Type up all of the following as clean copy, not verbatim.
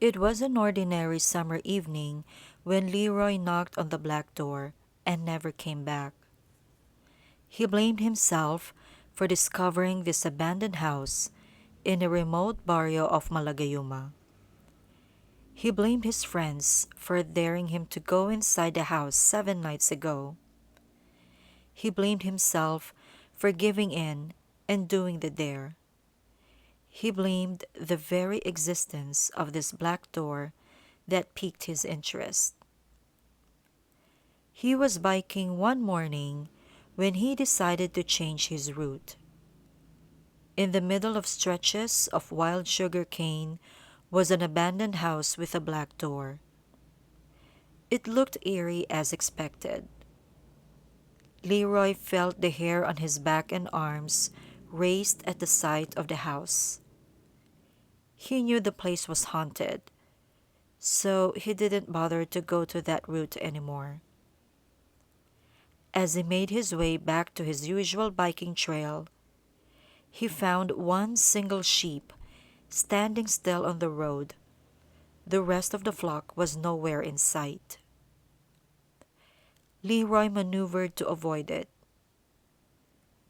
It was an ordinary summer evening when Leroy knocked on the black door and never came back. He blamed himself for discovering this abandoned house in a remote barrio of Malagayuma. He blamed his friends for daring him to go inside the house 7 nights ago. He blamed himself for giving in and doing the dare. He blamed the very existence of this black door that piqued his interest. He was biking one morning when he decided to change his route. In the middle of stretches of wild sugar cane was an abandoned house with a black door. It looked eerie as expected. Leroy felt the hair on his back and arms raised at the sight of the house. He knew the place was haunted, so he didn't bother to go to that route anymore. As he made his way back to his usual biking trail, he found one single sheep standing still on the road. The rest of the flock was nowhere in sight. Leroy maneuvered to avoid it.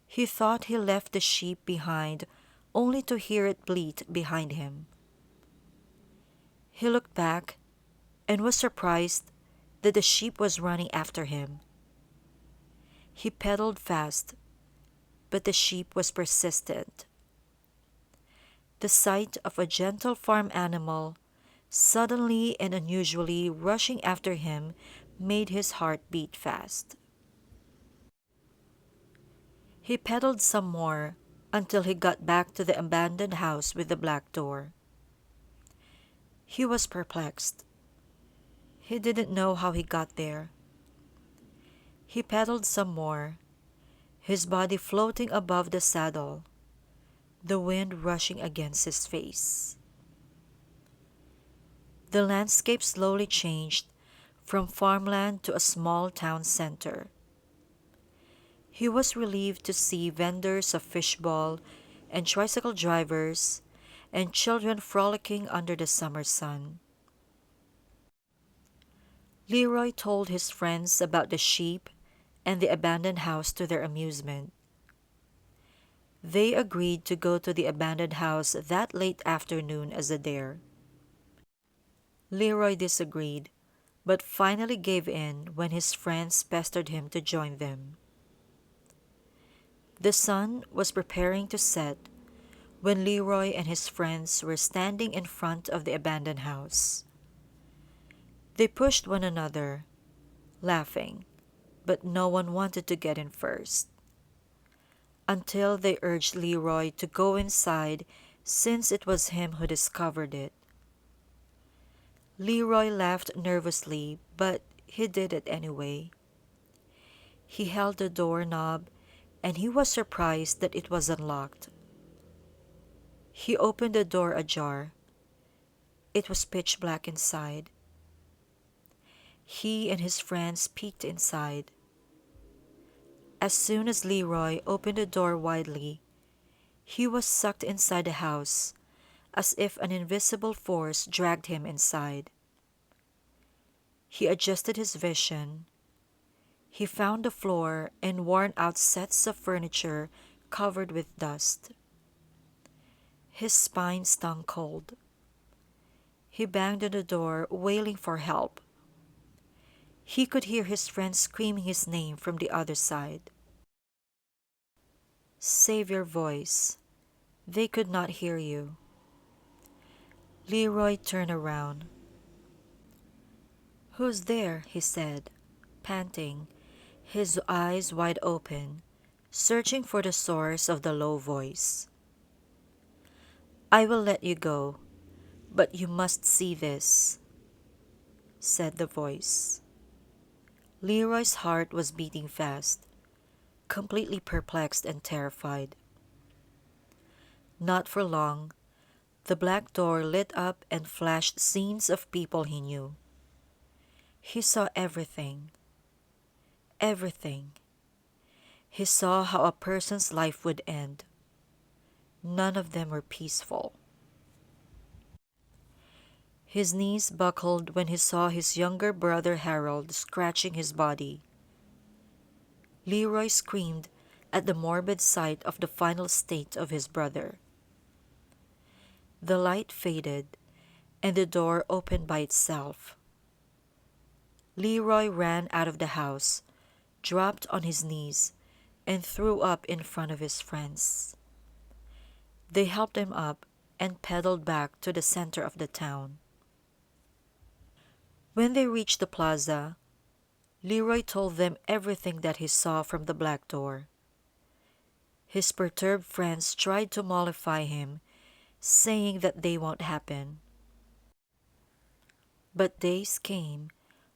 He thought he left the sheep behind only to hear it bleat behind him. He looked back and was surprised that the sheep was running after him. He pedaled fast, but the sheep was persistent. The sight of a gentle farm animal suddenly and unusually rushing after him made his heart beat fast. He pedaled some more until he got back to the abandoned house with the black door. He was perplexed. He didn't know how he got there. He pedaled some more, his body floating above the saddle, the wind rushing against his face. The landscape slowly changed from farmland to a small town center. He was relieved to see vendors of fishball and tricycle drivers and children frolicking under the summer sun. Leroy told his friends about the sheep and the abandoned house to their amusement. They agreed to go to the abandoned house that late afternoon as a dare. Leroy disagreed, but finally gave in when his friends pestered him to join them. The sun was preparing to set when Leroy and his friends were standing in front of the abandoned house. They pushed one another, laughing, but no one wanted to get in first, until they urged Leroy to go inside since it was him who discovered it. Leroy laughed nervously, but he did it anyway. He held the doorknob, and he was surprised that it was unlocked. He opened the door ajar. It was pitch black inside. He and his friends peeked inside. As soon as Leroy opened the door widely, he was sucked inside the house, as if an invisible force dragged him inside. He adjusted his vision. He found the floor and worn-out sets of furniture covered with dust. His spine stung cold. He banged on the door, wailing for help. He could hear his friends screaming his name from the other side. "Save your voice. They could not hear you." Leroy turned around. "Who's there?" he said, panting, his eyes wide open, searching for the source of the low voice. "I will let you go, but you must see this," said the voice. Leroy's heart was beating fast, completely perplexed and terrified. Not for long, the black door lit up and flashed scenes of people he knew. He saw everything. Everything. He saw how a person's life would end. None of them were peaceful. His knees buckled when he saw his younger brother Harold scratching his body. Leroy screamed at the morbid sight of the final state of his brother. The light faded, and the door opened by itself. Leroy ran out of the house, dropped on his knees, and threw up in front of his friends. They helped him up and pedaled back to the center of the town. When they reached the plaza, Leroy told them everything that he saw from the black door. His perturbed friends tried to mollify him, saying that they won't happen. But days came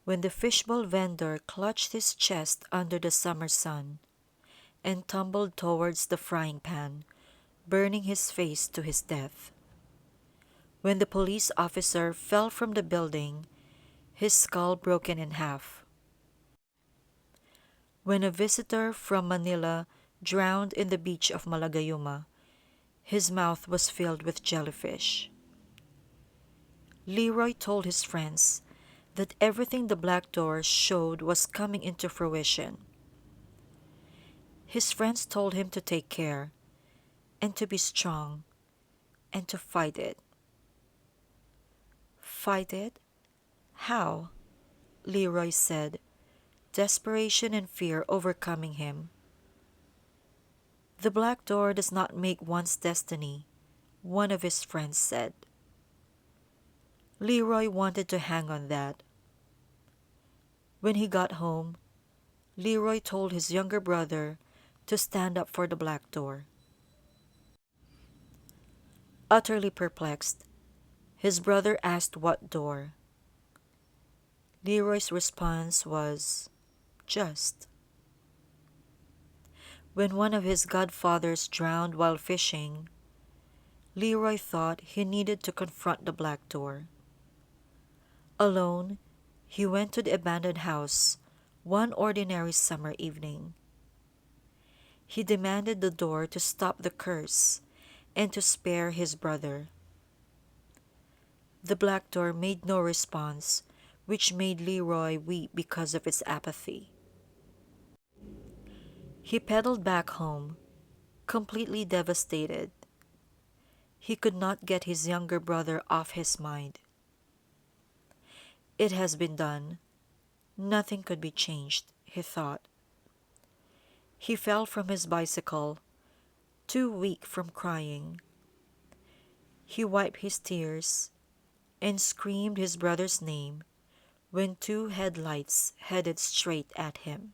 when the fishbowl vendor clutched his chest under the summer sun and tumbled towards the frying pan, burning his face to his death. When the police officer fell from the building, his skull broken in half. When a visitor from Manila drowned in the beach of Malagayuma, his mouth was filled with jellyfish. Leroy told his friends that everything the black door showed was coming into fruition. His friends told him to take care, and to be strong, and to fight it. Fight it? How? Leroy said, desperation and fear overcoming him. The black door does not make one's destiny, one of his friends said. Leroy wanted to hang on that. When he got home, Leroy told his younger brother to stand up for the black door. Utterly perplexed, his brother asked what door. Leroy's response was, just. When one of his godfathers drowned while fishing, Leroy thought he needed to confront the black door. Alone, he went to the abandoned house one ordinary summer evening. He demanded the door to stop the curse and to spare his brother. The black door made no response, which made Leroy weep because of its apathy. He pedaled back home, completely devastated. He could not get his younger brother off his mind. It has been done. Nothing could be changed, he thought. He fell from his bicycle, too weak from crying. He wiped his tears and screamed his brother's name when two headlights headed straight at him.